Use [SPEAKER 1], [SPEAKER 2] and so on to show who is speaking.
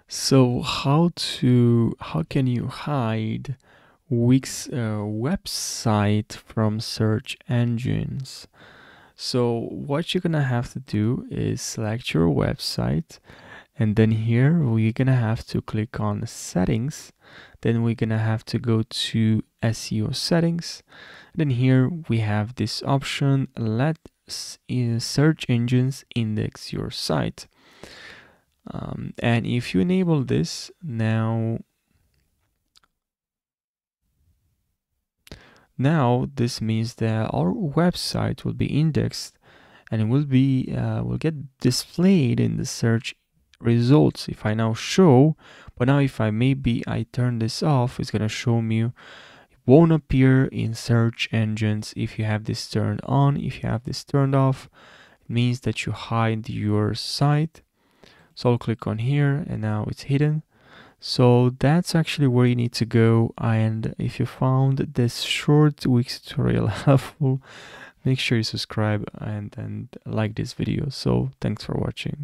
[SPEAKER 1] So how can you hide Wix website from search engines? So what you're gonna have to do is select your website, and then here we're gonna have to click on settings. Then we're gonna have to go to SEO settings. Then here we have this option, let search engines index your site. And if you enable this now this means that our website will be indexed and it will get displayed in the search results. If I now show, but now if I turn this off, it's gonna show me, it won't appear in search engines if you have this turned on. If you have this turned off, it means that you hide your site. So I'll click on here and now it's hidden. So that's actually where you need to go. And if you found this short Wix tutorial helpful, make sure you subscribe and like this video. So thanks for watching.